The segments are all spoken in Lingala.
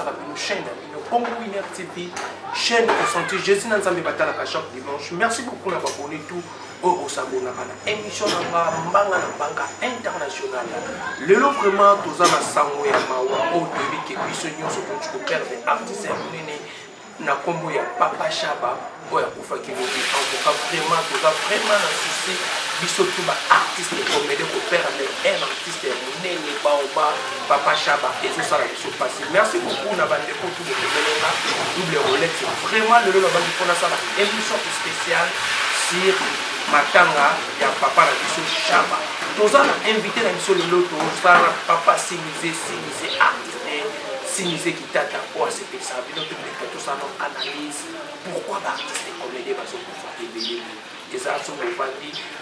ça une chaîne, une Congo Winner TV, chaîne concentrée. Jésus n'a jamais battu la chaque dimanche. Merci beaucoup d'avoir abonné tout au Sabona. Émission Mbanga internationale. Le lot vraiment, tous en a sango ya mawa au début qui bisogno sur le coup perdre artiste na combo ya Papa Chaba oya kufa kilobi en tout cas vraiment tous vraiment un souci biso tout ba artiste comme aider ko perdre un artiste monene baoba Papa Chaba et tout ça là qui se passe. Merci beaucoup na bande pour tout le monde double Rolex vraiment le lot ba pour ça émission spéciale sur matanga ya Papa la biso Chaba. Tous en invité na biso le lot ça Papa Simisé artiste Simisé qui tata pour se faire ça, tout ça dans analyse. Pourquoi l'artiste est comédien parce qu'on peut faire et ça sont dit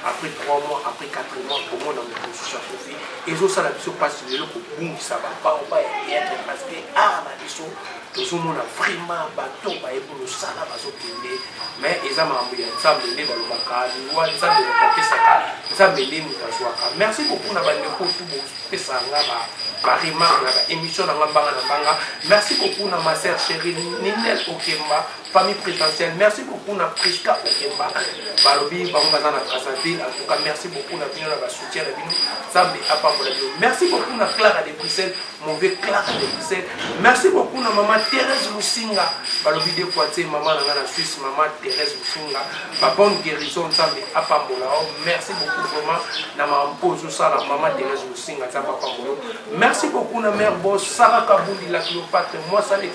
après 3 mois, après 4 mois, comment dans le processus à profit. Et ça la mission passe le coup boum ça va pas on va être parce que la mission tout le monde a vraiment bateau ba et pour le sala ba so kende mais ils ont embrouillé ça mener dans le bacal ou ça de taper ça mener mutazwaka. Merci beaucoup na bande ko tout pesa ngaba ba remarque na émission na banga. Merci beaucoup na ma sœur chérie Ninel Okemba famille présidentielle. Merci beaucoup na Priska Okemba balobi bango na Brazzaville. En tout cas merci beaucoup na bino na ba soutien na bino sambe apambola bino. Merci beaucoup na Clara de Bruxelles mon vieux Clara de Bruxelles. Merci beaucoup na maman Thérèse Lusinga balobi deux fois c'est maman na Suisse maman Thérèse Lusinga ba bonne guérison sambe apambola. Merci beaucoup vraiment na maman Pozo ça la maman Thérèse Lusinga sambe apambola. Merci beaucoup na mère boss Sarah Kabundi la Cléopâtre moi ça les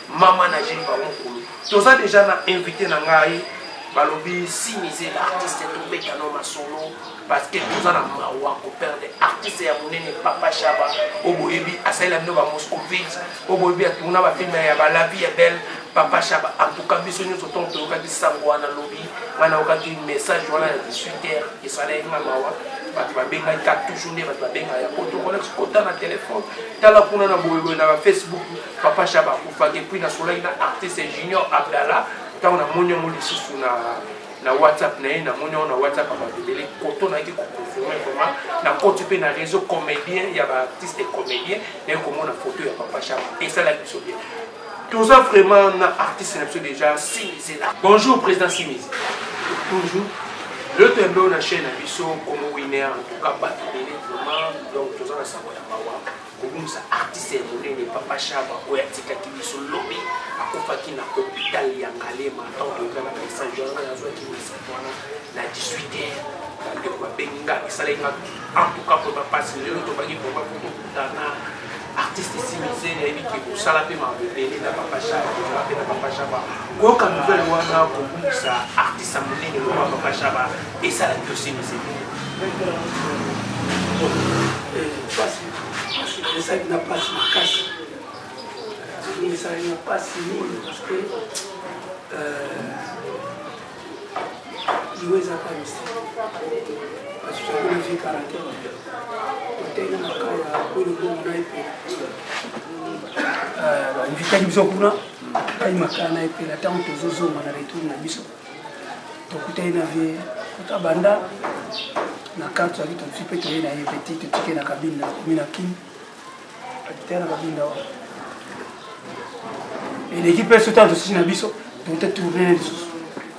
maman na Gilles Baron. Tout ça déjà na invité na ngai balobi Simisé l'artiste tombé kanoma solo parce que tout ça na mawa ko perdre artiste ya monene Papa Chaba oboyebi asaila no ba Moscovite oboyebi atuna ba film ya ba la vie est belle Papa Chaba en tout cas biso nyoso ton to ka bisango na lobby mana okaki message wala ya 18h et ça la mawa batu babenga ka toujours ne batu babenga ya poto Rolex kota na téléphone tala kuna na boyebo na Facebook Papa Chaba kufa ke puis na soleil na artiste Junior Abdallah tant na monyo mo lisusu na WhatsApp na monyo na WhatsApp ba bebele koto na ki ko confirmer vraiment na koto pe na réseau comédien ya ba artiste comédien na ko mona photo ya Papa Chaba et ça la biso bien tout ça vraiment na artiste na déjà Simisé là. Bonjour président Simisé. Bonjour. Le tembo na chaîne biso comme winner en tout cas battu vraiment donc tout ça na savoir ya mawa comme ça artiste monene Papa Chaba oya tikaki biso lobby akofaki na hôpital ya Ngalema tant de kana message na zo ki message na 18h de quoi benga isalenga en tout cas pour passer le to bagi pour na artiste Simisé na ebiki ko sala pe ma bebele na Papa Chaba ko ka nouvelle wana ko ça artiste monene le Papa Chaba et ça la Simisé ça n'a pas si casse. Ça n'a pas si nul parce que jouer ça pas ici. Parce que je suis quarantaine. Peut-être que je suis bon invité biso kuna kai makana ipe la tanto zozo mana retourne na biso. To kutaina vie kutabanda na katu ya kitu msipe to ina hiyo petite tike na kabinda mimi na kim atena kabinda wa et l'équipe est surtout aussi na biso doit être tourner les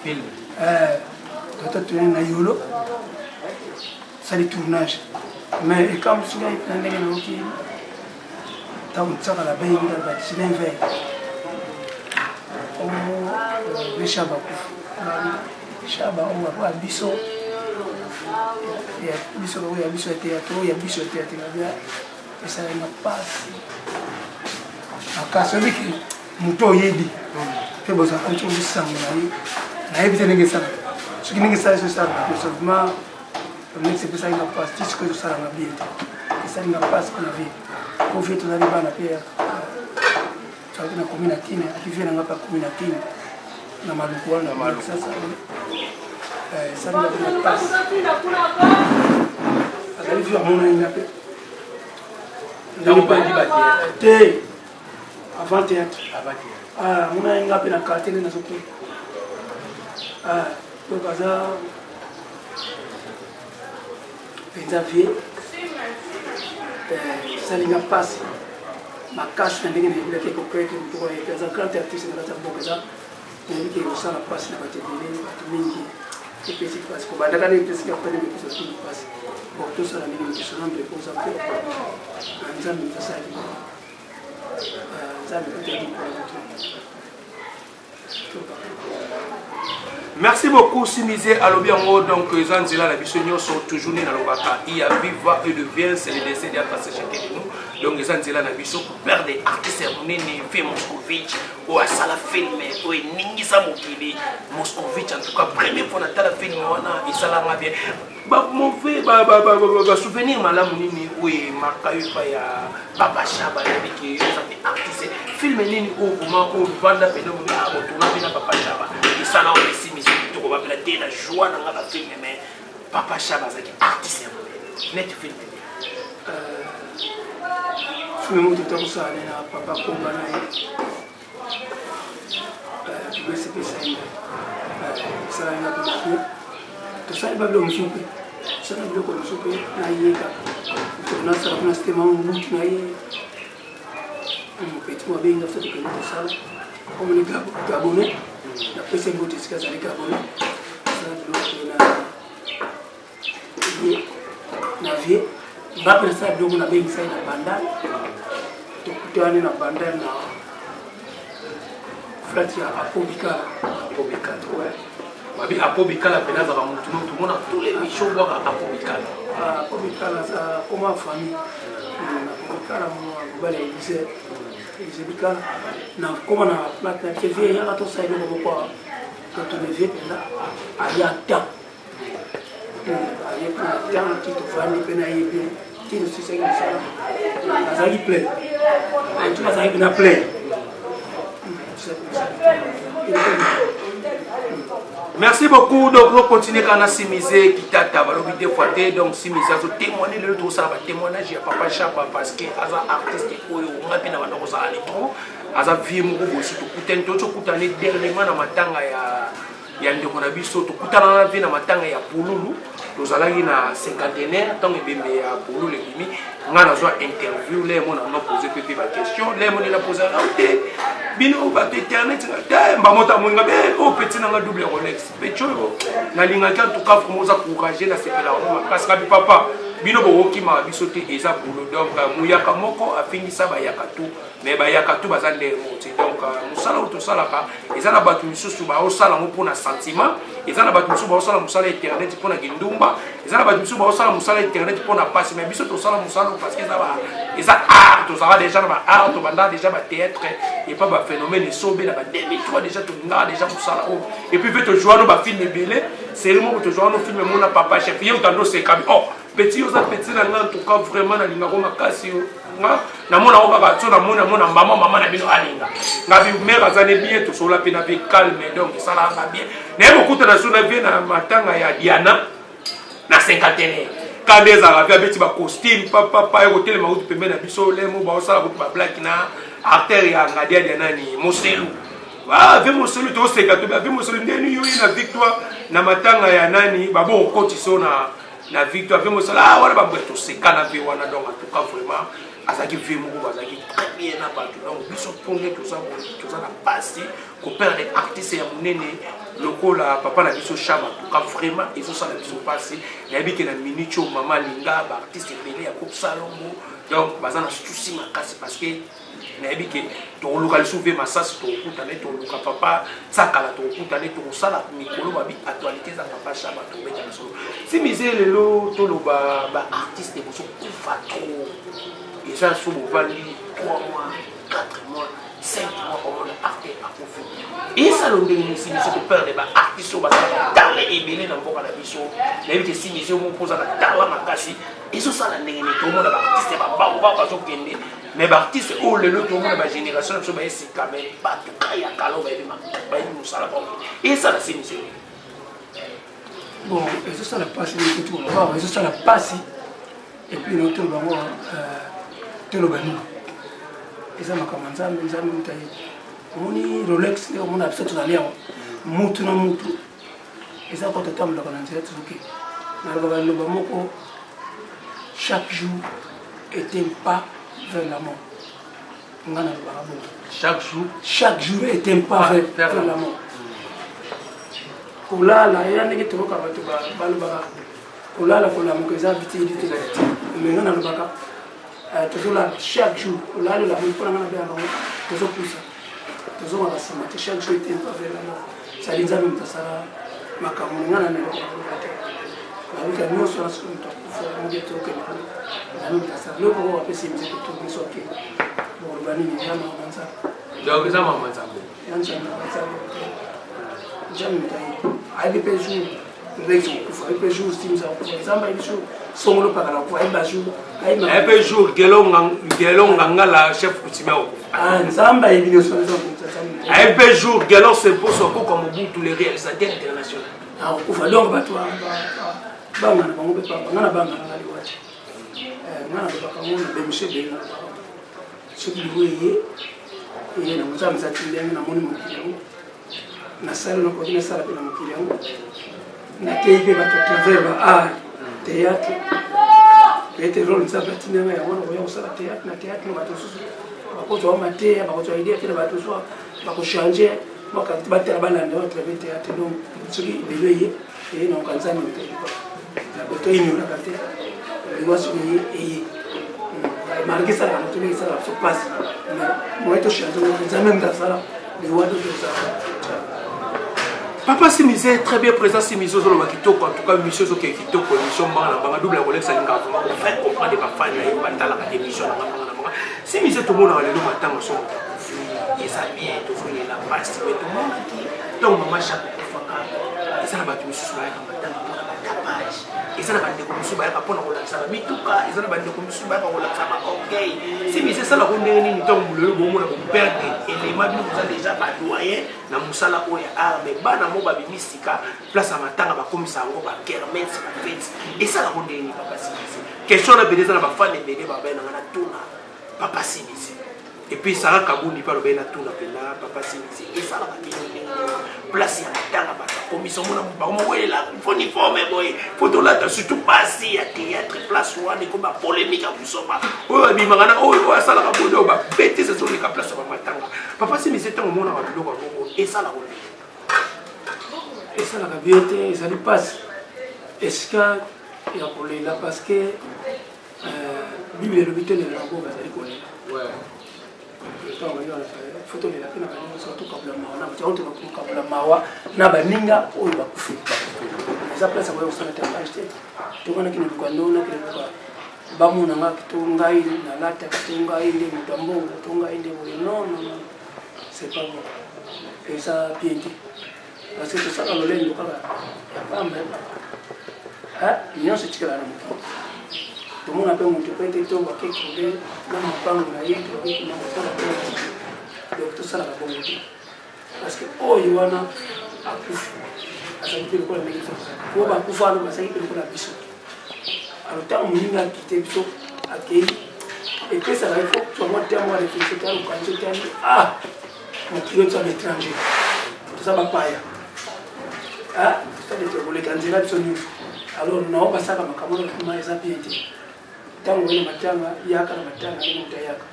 film doit être tourner na yolo ça les tournages mais et comme tu as plein de gens qui tant ça la baie dans la cinéma vert on le Chaba on va biso biso ya biso théâtre bien et ça n'a pas akaso biki muto yedi pe boza kancho bisango na yebite nenge sana soki nenge sana so ça seulement mais c'est ça il n'a pas ce que ça na bien et ça n'a pas qu'on a vu ko fait tout aller bana pe ça na communauté akivira ngapa communauté na maluku na maluku sasa ça n'a pas alors il faut mon ina pe donc pas dit avant théâtre ah mon ina pe na quartier na soki le bazar Xavier ça n'a pas makasi na ndenge nayebilaki kokrete motu oyo eza grand artiste na kati ya mboka eza nayebiki kosala mpasi na bato ebele bato mingi epesi mpasi kobandaka nde epesika pene mepesa tulu mpasi bon tosala ndenge motosanamble poza mpe na nzambe tosali nzambe koteli mpona motu. Merci beaucoup Simisé Alobiango. Donc Zanzila la Bissonio sont toujours nés dans le Baka. Il y a Viva et le bien, c'est le décès d'à passer chacun de nous. Donc Zanzila la Bisso père des artistes Nene fait Moscovitch ou à Sala film ou Ningisa Mokili Moscovitch en tout cas premier pour la film wana et ça l'a bien. Bah mauvais souvenir malam nini oui Makayu ya Papa Chaba avec les artistes film nini au moment où Vanda Pedro a retourné na Papa Chaba et ça là on ici mais tu vas appeler la joie dans la film mais Papa Chaba c'est artiste net film film tout ça na Papa Komba na mais c'est ça ça na bien tout ça il va le monsieur ça na le monsieur na yeka na ça na c'était mon bout na yeka petit moi bien dans cette salle comme les Gabonais la personne qui est les Gabonais ça na vie va penser donc on a bien ça na banda to kutana na banda na flat ya apobika ouais mabi apobika la penaza ba mutu tout le monde tous les missions boire apobika ça comme famille apobika mo bale disait Zebika na koma na plata TV ya to sa ile kwa to TV penda ayata ayata jana kitu fulani pena hivi kitu sisi sana azali play antu azali na play. Merci beaucoup. Donc, nous continuons à Simisé qui t'a tabalobité fois donc Simisé a témoigné le tout ça va témoignage à Papa Chaba parce que as un artiste qui on a bien avant de ça aller trop as un vieux mou aussi tout coutin tout ce coutin dernièrement na matanga ya ndeko na biso to kutana na vie na matanga ya Pululu tozalaki na cinquantenaire tant ebembe ya Pululu ebimi nga nazwa interview les mon a posé pe ba question les mon il a posé raté bino ba internet ngata mbamota mo ngabe o petit na nga double Rolex pecho na linga ka tout cas pour nous encourager na sepela parce que papa bino boki ma biso te eza Pululu donc muyaka moko afingisa ba yakatu mais ba yakatu bazande moti donc musala to sala ka eza na batu misusu ba o sala mo pona sentiment eza na batu misusu ba o sala musala internet pona kindumba eza na batu misusu ba o sala musala internet pona passe mais biso to sala musala parce que eza art to sala déjà na art to banda déjà ba théâtre et pas ba phénomène sobe na ba 2003 déjà to nga déjà musala et puis veut te jouer no ba film belé c'est le moment te jouer no film mona Papa Chef yo tando c'est kabi oh petit yo za petit na nga en tout cas vraiment na linga ko makasi yo nga na mona o baba to na mona mama na bino alinga ngabi mère azane bien to sola pe na be calme donc ça la va bien na beaucoup na sona bien na matanga ya Diana na 50 quand des arabes avec ba costume papa et hôtel ma route pembe na biso le mo ba osala ko ba black na artère ya ngadia de nani Moselu ah ve Moselu to se gato be Moselu ndeni yo na victoire na matanga ya nani babo okoti na victoire ve Moselu ah wala ba to se kana ve wana donc en tout cas vraiment azaki ve mo bazaki très bien na bato donc biso pongé tout ça na passé ko perdre des artistes ya munene lokola papa na biso Chaba tout cas vraiment ils ont ça la biso passé na biki na minicho mama linga ba artiste belé ya coupe salongo donc bazana souci makasi parce que na biki to local souver masas to kutane to loka papa sakala to kutane to sala mikolo ba bi actualité za papa Chaba to beta solo si misé lelo to lo ba artiste ko so kufa trop et ça sous vali 3 mois 4 mois 5 mois au monde arte à profit et ça l'on dit si monsieur peur de ba artiste ba dans les ebele na mboka na biso na biki si monsieur mo posa na tala makasi et ça la ndenge to monde ba artiste ba zo kende mais ba artiste o le to monde ba génération so ba esi quand même pas tout cas ya kalo ba nous ça la et ça la si monsieur bon et ça la passe ni tout on va ça la passe et puis l'autre bango telo banu eza makama nzambe mutaye moni Rolex leo mona biso tuzalia mutu na mutu eza ko tatamla kana nzela tuzuki na loba loba moko chaque jour est un pas vers la mort ngana lobaka bongo chaque jour est imparfait vers la mort kolala ya ndenge tokoka bato balobaka kolala kolamuka eza vitidité mais ngana lobaka tozolala chaque jour kolala olamuki mpona ngana mpe yango tozopusa tozongaka nsima te chaque jour est imparfait vers la mort sali nzambe moto asala makambo ngana nelokoloba te babika nyonso na soki moto akufa moke tokende nzambe moto asala loko oyo apesi mizeke tourne soki boloba nini eza mama nzambe donc eza mama nzambe ya nzambe nzambe nzambe moto ayebi mpe jour reki kokufa ayebi mpe jour simisa kokufa nzambe ayebi jour songolo pakala kokufa ayebi bajour ayebi mpe jour gelo ngangala chef coutumier okokufa nzambe ayebi nyonso ayebi mpe jour gelo semposo okoka mobutu le réalisateur international akokufa donc bato bangana bango mpe papa nga na bangana nga liwati nga na lobaka ngo na bemise beye nga lobaka soki liwo eye na nzambe eza tindi yango namoni mokili yango nasala nakoki nasala mpe na mokili yango nakei mpe bato travers ba art théâtre ete role nzambe atindi yanga yango nakoya kosala théâtre na théâtre na bato mosusu bakozwa mateya bakozwa idée te na bato so bakochange bakati batela balanda wa travers théâtre donc soki lelo eye nakoka nzambe motoyekoa bato inyolaka te liwasi oye eye marke esalaka moto ndenge esalaka so pasi moye tochange nzambe moto asala liwa totosala Papa Simisé est très bien présent. Simisé, on va quitter en tout cas, monsieur, qui est quitté pour l'émission, on double la collègue, ça nous fait comprendre des bafans, il y a une bataille à l'émission. Simisé, tout le monde a le nom à temps, et ça vient, tout le monde est là, parce que tout le monde qui, donc, maman, chaque fois, et ça va tout sur la capage. Et ça va être comme ça, il va pas pour la salle, mais tout cas, et ça va être comme ça, il va pour la salle, ok. Simisé, ça, la ronde, il tombe le bon, on a perdre, et les mabis, vous avez déjà pas doyen. Na musala oya arme bana mo babi mystika place à matanga ba komisa ngo ba kermesse ba fête et ça la ronde ni papa Simisé question na beleza na ba fan et bébé ba bana na tuna papa Simisé et puis Sarah Kabundi pa lo bena tuna pena papa Simisé et ça la ba place ya matanga ba komisa mo na ba mo wela uniforme boy photo là surtout pas si à théâtre place one ko ba polémique à busoma o bi magana o sala Kabundi o ba bêté c'est sur les place ba matanga papa Simisé tant au monde a biloko et ça la roule et ça la vérité ça lui passe est-ce que il a collé là parce que bible le bitel de la boba ça lui collé ouais tant on a fait photo de la pena quand surtout comme la mawa na on te comme la mawa na baninga o ba kufi ça place kwa usana tamba state to kana kile kwa nona kile kwa bamu na ngaki to ngai na lata to ngai ndi mutambo to ngai ndi no c'est pas bon et ça bien dit parce que ça le lendo kala ya pamba nyonso tikala na mokili tomona mpe moto mpe te to bakekole na mopango na ye tokeki na mosala mpe donc tosalaka bongo te parce que oyo wana akufi azali mpe lokola ndenge po bakufa wana bazali mpe lokola biso alo ntango moninga akite biso akei epesaka ifo twango ntango ya réflexion tala okanisi otali mokili oyo toza l'étranger toza bapaya totali koleka nzela biso nyonso alors nao basaka makambo na kuma eza bien te ntango oye na matanga yaka na matanga ndenge moto ayaka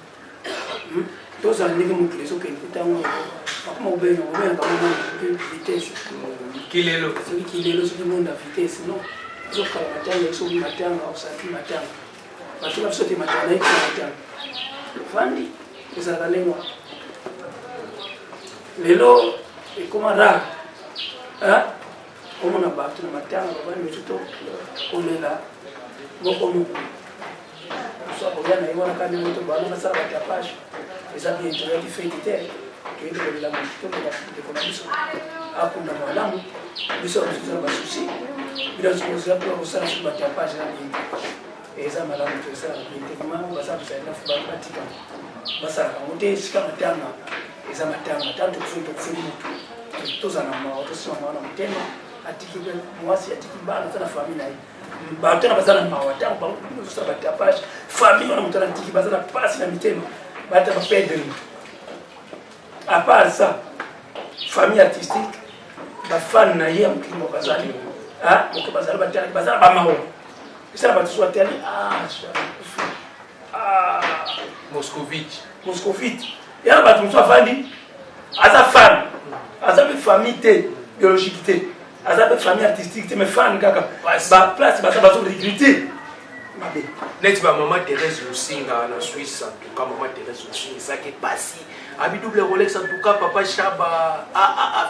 tozala ndenge mokili ezokende ntango bakoma obenaka mona vitesse soki kilelo soki monde ya vitesse non ezokala matanga soki matanga osaki matanga bato na biso te matanga naiki matanga fandi ezalaka ndenge wana lelo ekoma rare omona bato na matanga babani misuto kolela moko moko so akoya na ye wana kandi moto bana basala batapage eza bien toyaki fete te toyende kolela mokitoko bandeko na biso akunda malamu biso akosusa na basusi bilasokozela mpona kosala soki batapage na bien eza malamu toesalaka bien te ma basala kosalela fu batika basalaka yango te esika matanga eza matanga tanto tokufeli motu tozala na mawa tosima mawa na motema atiki mwasi atiki bana aza na famille na ye bato na baza na mawa ntango baosala batapage famille wana moto anatiki baza na pasi na mitema bata bapedre à part ça famille artistique bafane na ye ya mokili moko bazali moko bazali batalaki bazala bamawa esala bato so batali Moscovitch moscovite ya bato mosusu afandi aza fan aza mpe famille te biologique te aza mpe famille artistique te mais fan kaka baplace baza bazorecruter mabe neti bamama Thérèse Lusinga na Suisse en tout cas maman Thérèse Lusinga ezaki pasi abi double Rolex en tout cas papa Chaba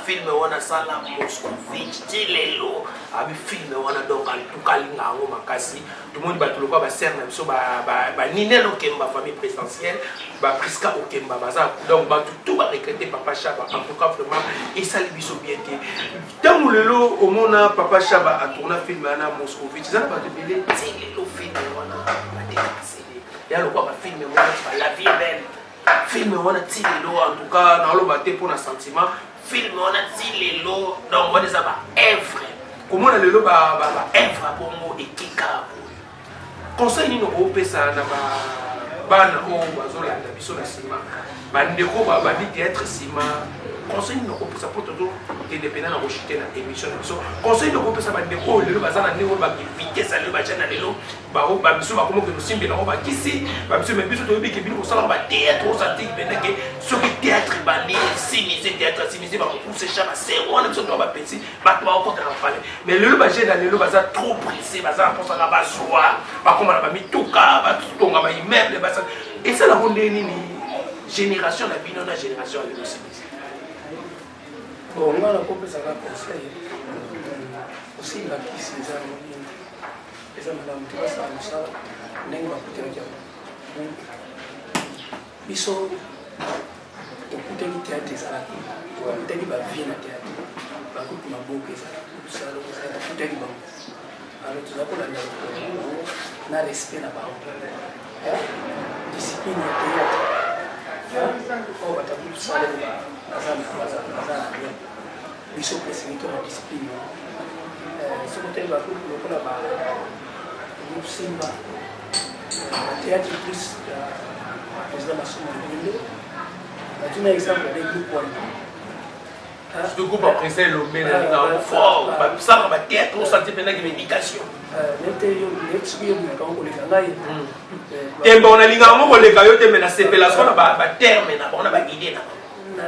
film wana sala Moscovitch tilelo abi film wana donc en tout cas linga ngo makasi tout le monde batuluka ba sœur na biso ba Ninel Okemba famille présidentielle ba Priska Okemba baza donc ba tout ba recruter papa Chaba en tout cas vraiment et ça biso bien te tant lelo au mona papa Chaba a tourné film wana Moscovitch ça ba te belé tilelo film wana ba décancellé ya le quoi ba film wana la vie est belle film wana ti lelo en tout cas na lo baté pour un sentiment film wana ti lelo donc moi des aba œuvre comment na lelo ba œuvre bongo ekika conseil nino opesa na ba bana o bazolanda biso na sima bandeko ba bi théâtre sima conseil nino opesa pour todo indépendant na rochiter na émission na biso conseil nino opesa bandeko lelo bazana ndeko ba vitesse lelo ba chana lelo ba biso ba komo ke simbe na ba kisi ba biso me biso to bi ke bino ko sala ba théâtre o santi beneke so ki théâtre bali simise théâtre simise ba pousser chama c'est on biso to ba petit ba to ba ko ta fale mais lelo ba jena lelo baza trop pressé baza pour ça ba joie ba koma ba mituka ba tonga ba immeuble ba ça et ça la ronde ni génération la bino na génération à lelo simise bon ngana kopesaka conseil aussi bakisi eza molingi eza malamu te basala mosala ndenge bakutelaki yango biso tokuteli théâtre ezalaki bakuteli bavie na théâtre bakutu maboko ezalaki mosala tokuteli bango alors toza kolanda bango na respect na bango discipline ya théâtre oyo batakutu salelo baza na bien biso presenito na discipline soki bakutu lokola bagroupe simba bathéâtre plus président masomo lindo batuna exemple ya groupe wana surtout groupe après lombe na fort basala bathéâtre osenti mpena ke médication nete yo soki yo monaka ngo koleka ngai tembe onalinga yango koleka yo te me na sepelation na baterme na bango na baguide na bango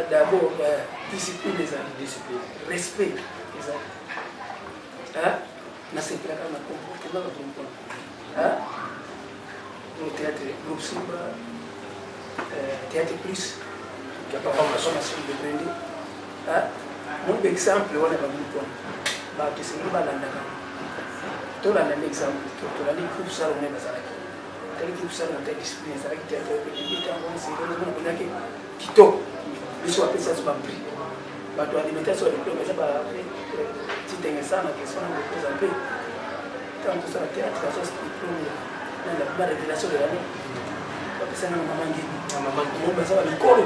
d'abord discipline ezali discipline respect ezali nasepelaka na comportement batompo no théâtre groupe simba théâtre plus formation de brende mon exemple wana bagroupe wana bato esengeli balandaka tolanda nde exemple tolandi groupe salone bazalaki tali groupe salone ta discipline ezalaki théâtre etangonasekonaki kitoko biso bapesi azo baprix bato alimentation ya diplôme eza titenge sana question na kokoza mpe ntango tosala théâtre asos diplôme na révélation de l'année bapesanga na mama ngeni baza bamikolo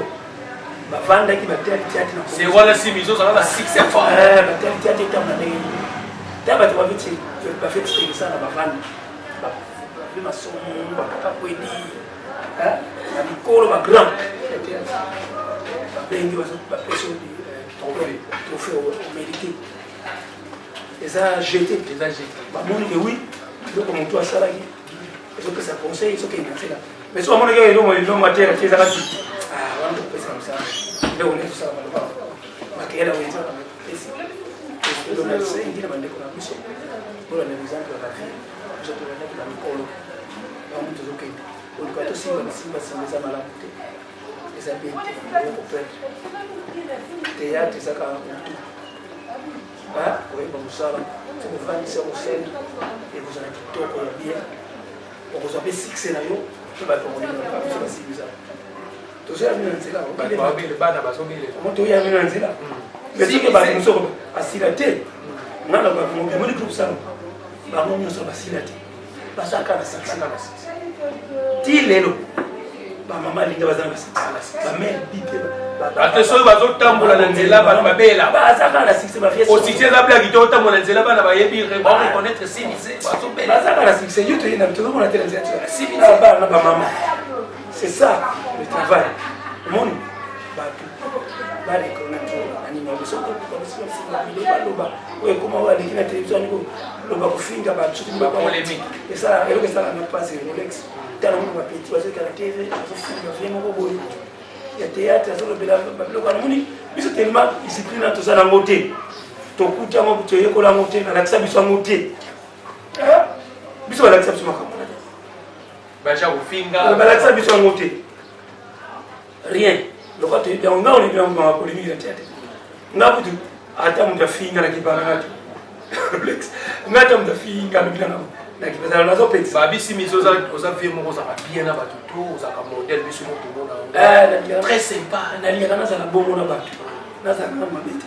bavandaki bathéâtre na c'est wana si miso ozalaka succès fort bathéâtre etambo na ndenge ta bato bafeti tenge sana bavanda bavi masomo bapapa kwedi na mikolo bagrand babengi bapesi trophée au mérité eza jeté bamoni ke oui biloko motu asalaki ezopesa conseil ezokende nzela mais so bamonaki elomo atere te ezaka ti wana tokopesa mosala nde one tosala maloba makeyela oyo ezaka pesi esengi na bandeko na biso olanda exemple ya bavie biso tolandaki bamikolo bamu tozokende oluka tosimba bisimba eza malamu te eza bien te okoperdre théâtre ezaka motu oyeba mosala okofandisa mosene ekozala kitoko ya bien okozwa mpe succès na yo mpe bato bakolinga biso basibiza tozoyami na nzela toyami na nzela mais soki bato mosusu basila te ngana bamoni groupe salo bango nyonso basila te bazaka na succès ti lelo bamama linga baza na bamere bite ate soki bazotambola na nzela bana babela bazaka na succès osukse eza blaki te otambola na nzela bana bayebi bareconnaître simise bazobela bazaka na succès yo toyena tozomona te na nzela sibina bana bamama c'est ça le travail omoni bato barekrona nani mabesoto baloba oyo koma waleki na télévision niko loba kofinga bato soki polémique esa eloko esala na passe Rolex tala mo bapeti bazokala TV azofinga vie moko boye ya théâtre azolobela babiloko anamoni biso tellement discipline na tozala yango te tokuti yango toyekola yango te nalakisa biso yango te biso balakisa biso makambo na te baja kofinga balakisa biso yango te rien lokwa toyebi yango nga olebi yango bama polémique na théâtre nga kutu ata moto afinga na kibanga ngato Rolex nga ata moto afinga alobi nango nakipesana nazopekisa babisi miso oza vie moko ozaka bien na bato to ozaka modèle biso mo tomona très sympa nalingaka nazala bongo na bato nazala na mabe te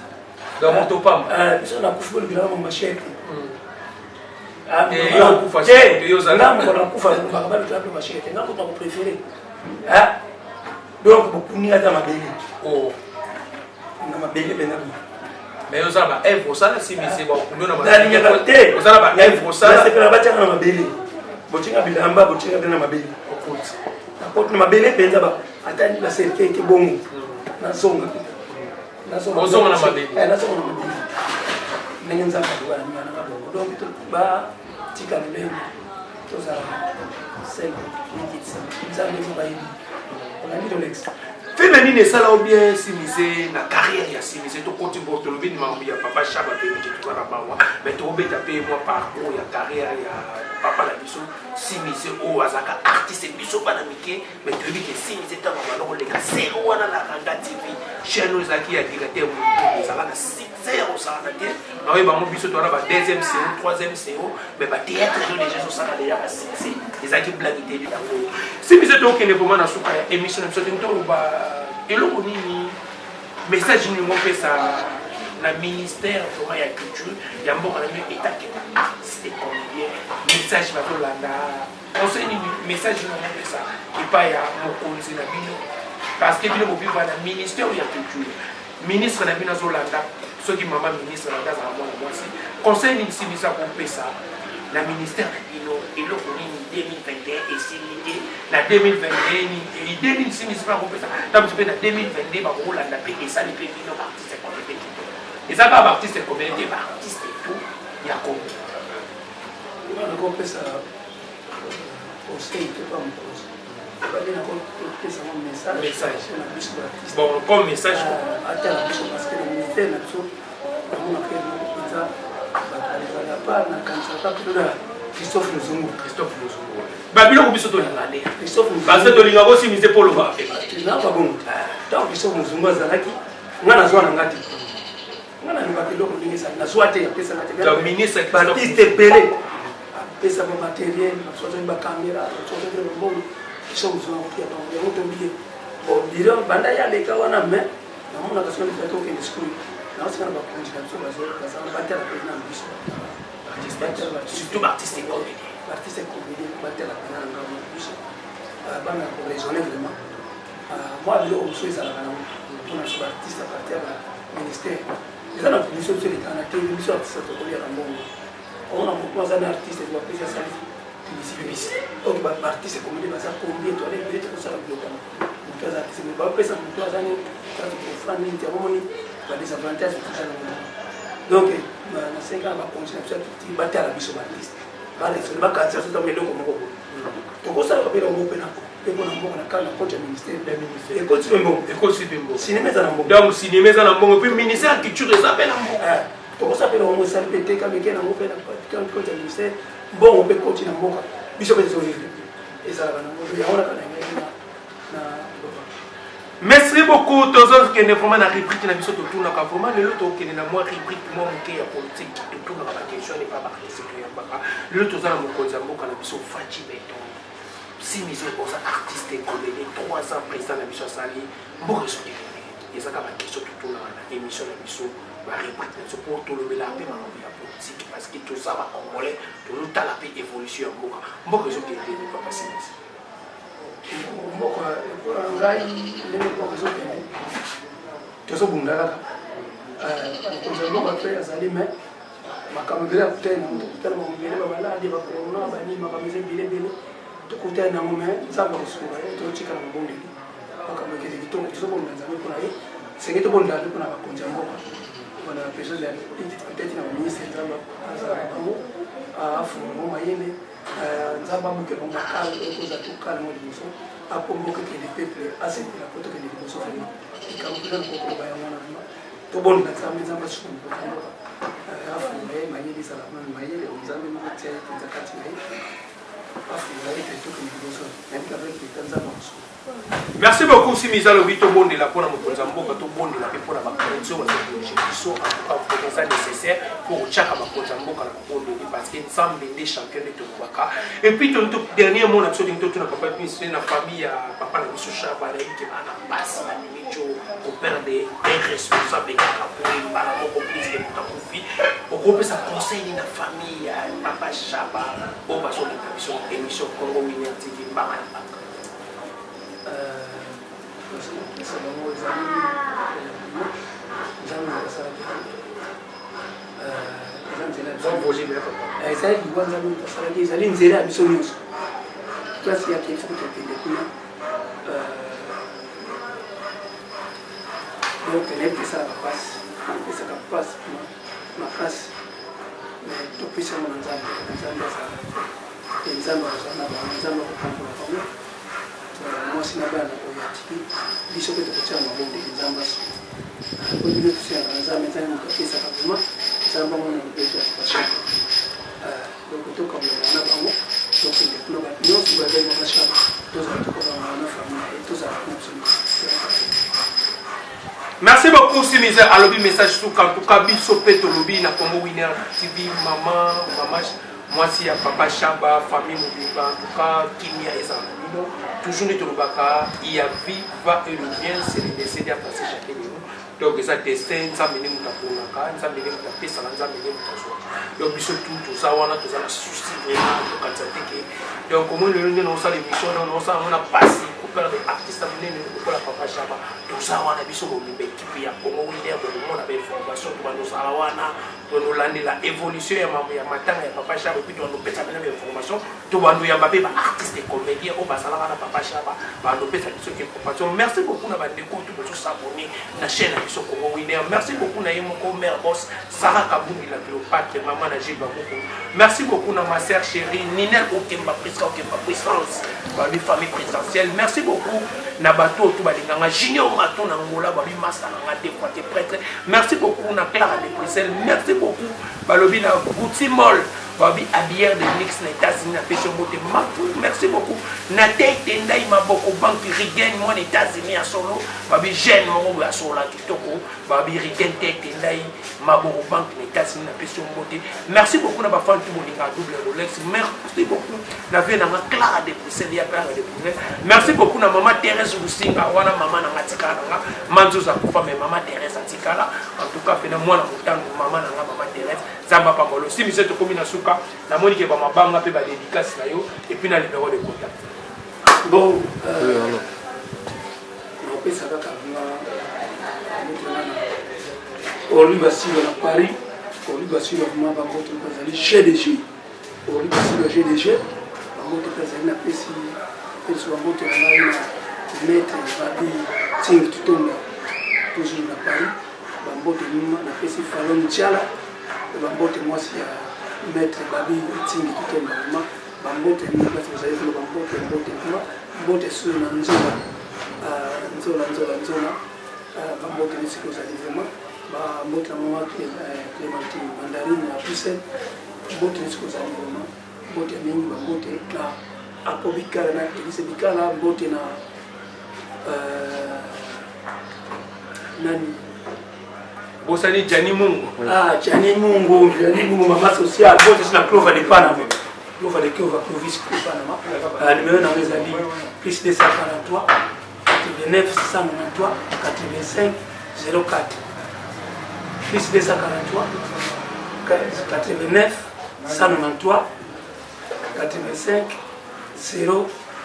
donc moto pamba biso nakufi bolobelaka mo mashete nga moko nakufa baka balobelaka mo mashete nga moto nakopréféré donc bokuninga ata mabele na mabele mpenza mais ozala ba œuvre osala simise bakundo na nalingaka te ozala ba œuvre osala sepela batiaka na mabele botinga bilamba botinga mpe na mabele nakoti na mabele mpenza atandi baserke ete bongo nazonga ozonga na mabele nazonga na mabele ndenge nzambe akobalaningana bongo donc batika lolenge tozala sel likitisa nzambe eza bayebi olandi Rolex film nini esala o bien simise na carrière ya simise tokoti bo tolobi makambo ya papa Chaba toyebi te toza na bango mais tokobeta mpe mwa parcours ya carrière ya papa na biso simise oyo azalaka artiste biso bana mike mais toyebi ke simise ntango bana koleka zero wana na Randa TV chaîne oyo ezalaki ya directeur motu ezalaka na zero osalaka te naoyeba bango biso towana ba deuxième séo troisième séo mais bathéâtre ezo déjà ezosala deja basimise ezalaki blagi te yango simise tokende vraimen na suka ya émission na biso te toloba eloko nini message nini ngopesa na ministère vraiment ya culture ya mboka na mio etakela artiste comédien message batolanda conseil nini message nini ngopesa epai ya mokonzi na bino parce que bino bobiva na ministère ya culture ministre na bino azolanda soki mama ministre na azala mwana mwasi conseil nini simisa kopesa na ministère na bino eloko nini 2021 esili te na 2021 idée nini simisi mpa kopesa tabuti mpe na 2022 bakolanda mpe esali mpe bino baartiste comédie eza kaka baartiste comédie baartiste to ya comédie nakopesa conseil te pa mokonzi balena kopesa mo message na biso baartiste bon comme message ata na biso parce que le ministère na biso namona mpe moko mpenza bakalezala pa na kanisaka mpena Christophe Lozungu babiloko biso tolingane parce que tolingaka osimise mpo loba napa bongo ntango Christophe Lozungu azalaki nga nazwa na nga te nga nalingaka eloko ndenge ezali nazwa te apesaka te baartiste ebele apesa ba matériel basoki bacaméra basoki bambongo Christophe Lozungu akotia bango yango tobie bon dire banda ye aleka wana mais namonaka soki ndefaki okende skul naosika na bakonzi na biso bazala batela pena na biso surtout baartiste comédie l'artiste comédien batela pena na ngai na biso bana koraisonne vraiment moi biloko mosusu ezalaka nango mpona biso baartiste a partir ya baministère eza na biso biso elekaka na te biso artiste tokoliaka mbongo omona motu aza na artiste bapesi asali publicité donc baartiste comédien baza combien toale ebele tokosala biloko motu aza artiste mais bapesa motu aza ni kati kofran nini te omoni badesavantage toza na motu donc na 5 ans bakonzi na biso atuti batala biso baartiste balaisoni bakanisa so tama eloko moko boye tokosala babela ngo mpe nako mpe mpona mbongo na kala na compte ya ministère ekoti mpe mbongo sinema eza na mbongo donc sinema eza na mbongo puis ministère ya culture eza mpe na mbongo tokosala mpe nango esali mpe te kameke nango mpe na compte ya ministère mbongo mpe koti na mboka biso mpe tezolivre ezalaka nango yango na kala na merci beaucoup tozokende vraiment na rubrique na biso totunaka vraiment lelo tokende na mwa rubrique mwa moke ya politique totunaka baquestion epa baartiste toyambaka lelo toza na mokonzi ya mboka na biso Faci Beton simise oza artiste comédien 3 ans président na biso asali mboka esokelene ezaka baquestion totunaka na émission na biso barubrique na biso mpo tolobela mpe makambo ya politique parce que toza bacongolais tozotala mpe évolution ya mboka ezokelene papa simise mboka ngai ndenge mboka ezokende tozobunda kaka mokonzi ya mboka mpe azali me makambo ebele akutani nango tokutana makambo ebele babaladi bakorona banini makambo eza ebele ebele tokutani nango me nzambe kosunga ye totikala mabondeli makambo ekende kitoko tozobonela nzambe mpona ye senge tobonela mpe mpona bakonzi ya mboka wana besoin ya peut-être na baministre nzambe azala bango afungo mayele nzambe abuke bango makala okoza tokala mo liboso apomboka ekende peuple asepela po tokende liboso vraimen likambo mpena lokokoloba yango wana vraimen tobonela nzambe asuku mboka mboka afunga ye mayele ezala mwana mayele nzambe moko tia ye mpenza kati na ye afunga ye pe tokende liboso nayebika vraimen peta nzambe akosuku. Merci beaucoup si Miza Lobi to bonde la pour la mboka to bonde la pour la correction de l'émission en ça nécessaire pour chaque makonza mboka la bonde parce que ensemble des champions de Tobaka et puis tout dernier mot na so dinto na papa puis c'est la famille papa na biso chaba na qui na passe na mimicho au père des responsables ka pour bala moko plus que ta confi au groupe ça conseil na famille papa chaba au baso de émission Congo Winner TV bala ezali liwanza mingi tosalaki ezali nzela ya biso nyonso place yake soki tokende kuna donc nayepesalaka mpasi epesaka mpasi makasi topesango na nzambe azala nzambe azala na bango nzambe akopambola bango mwasi na bana oyo atiki biso mpe tokotia mabonde nzambe aso oyo bino tosiyaka na nzambe nzambe moto apesaka vraimen nzambe amona lobeto ya kopashaka donc tokamolana na bango tokende kuna bato nyonso bazali makashaka tozala tokolana na famille tozala kuna biso. Merci beaucoup Simiza alobi message sous en tout cas biso peto lobi na Congo Winner TV maman moi si ya papa Chaba famille Moubiba en tout cas Kimia et Zambino toujours ne tolobaka il y a vie va et le bien c'est le décès à passer chacun de nous donc ça destin ça mener mutaponaka ça mener mutapesa ça mener mutaso donc biso tout ça wana tout ça la souci vraiment donc ça que donc comment le nous ça l'émission non ça on a passé couper des artistes amener pour la papa Chaba tout ça wana biso mo équipe ya Congo Winner pour le monde avec information tout nous ça wana pour nous la évolution ya matanga ya papa Chaba puis on nous pesa même information tout bandu ya babé ba artiste et comédien au basala na papa Chaba ba nous pesa biso information merci beaucoup na bandeko tout pour s'abonner na chaîne biso Congo Winner merci beaucoup na yemoko mère boss Sarah Kabungi la Cléopâtre maman na Jiba beaucoup merci beaucoup na ma sœur chérie Ninel Okemba puissance ba mi famille présidentielle merci beaucoup na bato tout balinganga junior maton na ngola ba mi massa na des fois prêtre merci beaucoup na Clara de Bruxelles merci beaucoup balobi na Gucci Mall babi abière de mix na États-Unis na pêche moté merci beaucoup na tete ndai maboko banque Rigen moi États-Unis à solo babi jeune mo ya solo kitoko babi Rigen tete ndai maboko banque na États-Unis na pêche moté merci beaucoup na ba fan tout moninga double Rolex merci beaucoup na vie na Clara de Bruxelles ya Clara de Bruxelles merci beaucoup na maman Thérèse Lusinga wana maman na ngatikala nga manzoza kufa mais maman Thérèse atikala en tout cas pena moi na mutango maman na nga maman Thérèse zamba pangolo si mise to komi na suka na moni ke ba mabanga pe ba dédicace na yo et puis na numéro de contact bon on peut ça kaka Oli Basile na Paris Oli Basile vraiment ba moto bazali GDG Oli Basile GDG ba moto bazali na pesi ba moto na na maître babi ting tutonga toujours na Paris ba moto na pesi Falon Tiala ba moto mwasi ya maître babi ting tutonga vraiment ba moto ni ba bazali ba moto sur na nzola ba moto ni siko za vraiment ba moto na mama Clémentine Mandarine na Bruxelles moto ni siko za vraiment moto mingi ba moto na akobikala na Elise Bikala moto na nani Bosani Jani Mungu Jani Mungu mama social moto sina Clova de Panama Clova de Clovis Panama numéro na rezali plus 243 89 193 85 04 plus 243 89 193 85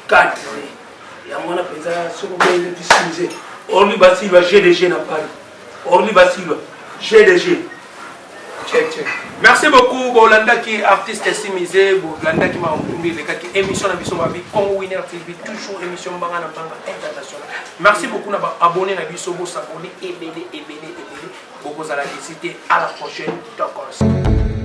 04 ya mwana penza soko bele disimize Orly Basile GDG na Paris Orly Basile GDG Merci beaucoup, Bolanda qui est artiste estimisé, Bolanda qui m'a entendu, qui émission de Congo Winner TV, toujours émission Banga internationale. Merci beaucoup d'avoir abonné à Bisobo, s'abonner, et beaucoup à la visiter. À la prochaine.